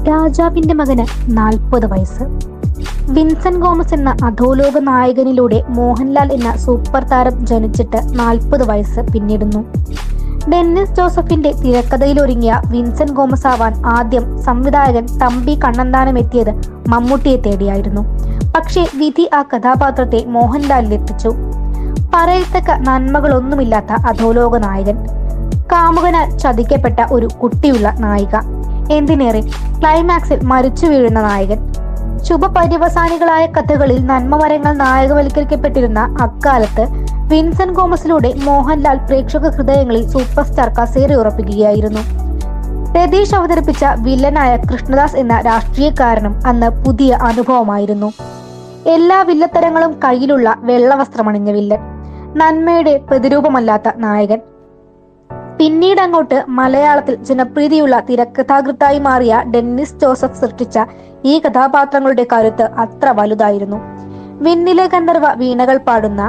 രാജാവിന്റെ മകന് 40 വയസ്സ്. വിൻസെന്റ് ഗോമസ് എന്ന അധോലോക നായകനിലൂടെ മോഹൻലാൽ എന്ന സൂപ്പർ താരം ജനിച്ചിട്ട് 40 വയസ്സ് പിന്നിടുന്നു. ഡെന്നിസ് ജോസഫിന്റെ തിരക്കഥയിലൊരുങ്ങിയ വിൻസെന്റ് ഗോമസ് ആവാൻ ആദ്യം സംവിധായകൻ തമ്പി കണ്ണന്താനം എത്തിയത് മമ്മൂട്ടിയെ തേടിയായിരുന്നു. പക്ഷേ വിധി ആ കഥാപാത്രത്തെ മോഹൻലാലിലെത്തിച്ചു. പറയത്തക്ക നന്മകളൊന്നുമില്ലാത്ത അധോലോക നായകൻ, കാമുകനാൽ ചതിക്കപ്പെട്ട ഒരു കുട്ടിയുള്ള നായിക, എന്തിനേറെ ക്ലൈമാക്സിൽ മരിച്ചു വീഴുന്ന നായകൻ. ശുഭപര്യവസാനികളായ കഥകളിൽ നന്മമരങ്ങൾ നായകവൽക്കരിക്കപ്പെട്ടിരുന്ന അക്കാലത്ത് വിൻസെന്റ് ഗോമസിലൂടെ മോഹൻലാൽ പ്രേക്ഷക ഹൃദയങ്ങളിൽ സൂപ്പർ സ്റ്റാർ കസേര ഉറപ്പിക്കുകയായിരുന്നു. രതീഷ് അവതരിപ്പിച്ച വില്ലനായ കൃഷ്ണദാസ് എന്ന രാഷ്ട്രീയക്കാരനും അന്ന് പുതിയ അനുഭവമായിരുന്നു. എല്ലാ വില്ലത്തരങ്ങളും കയ്യിലുള്ള വെള്ളവസ്ത്രമണിഞ്ഞ വില്ലൻ, നന്മയുടെ പ്രതിരൂപമല്ലാത്ത നായകൻ. പിന്നീട് അങ്ങോട്ട് മലയാളത്തിൽ ജനപ്രീതിയുള്ള തിരക്കഥാകൃത്തായി മാറിയ ഡെന്നിസ് ജോസഫ് സൃഷ്ടിച്ച ഈ കഥാപാത്രങ്ങളുടെ കരുത്ത് അത്ര വലുതായിരുന്നു. വിണ്ണിലെ ഗന്ധർവ വീണകൾ പാടുന്ന,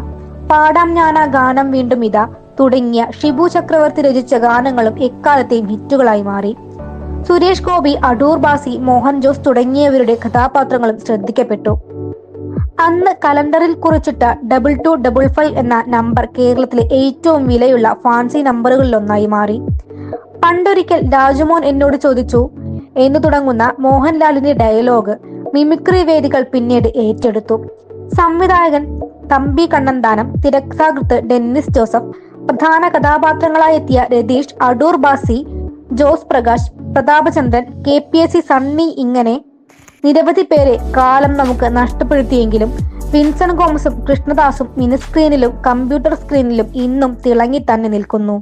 പാടാം ഞാനാ ഗാനം വീണ്ടും ഇതാ തുടങ്ങിയ ഷിബു ചക്രവർത്തി രചിച്ച ഗാനങ്ങളും എക്കാലത്തെയും ഹിറ്റുകളായി മാറി. സുരേഷ് ഗോപി, അടൂർ ബാസി, മോഹൻ ജോസ് തുടങ്ങിയവരുടെ കഥാപാത്രങ്ങളും ശ്രദ്ധിക്കപ്പെട്ടു. അന്ന് കലണ്ടറിൽ കുറിച്ചിട്ട 2255 എന്ന നമ്പർ കേരളത്തിലെ ഏറ്റവും വിലയുള്ള ഫാൻസി നമ്പറുകളിലൊന്നായി മാറി. പണ്ടൊരിക്കൽ രാജുമോൻ എന്നോട് ചോദിച്ചു എന്ന് തുടങ്ങുന്ന മോഹൻലാലിന്റെ ഡയലോഗ് മിമിക്രി വേദികൾ പിന്നീട് ഏറ്റെടുത്തു. സംവിധായകൻ തമ്പി കണ്ണന്താനം, തിരക്കഥാകൃത്ത് ഡെന്നിസ് ജോസഫ്, പ്രധാന കഥാപാത്രങ്ങളായി എത്തിയ രതീഷ്, അടൂർ ബാസി, ജോസ് പ്രകാശ്, പ്രതാപചന്ദ്രൻ, KPSC സണ്ണി, ഇങ്ങനെ നിരവധി പേരെ കാലം നമുക്ക് നഷ്ടപ്പെടുത്തിയെങ്കിലും വിൻസെന്റ് ഗോമസും കൃഷ്ണദാസും മിനി സ്ക്രീനിലും കമ്പ്യൂട്ടർ സ്ക്രീനിലും ഇന്നും തിളങ്ങി തന്നെ നിൽക്കുന്നു.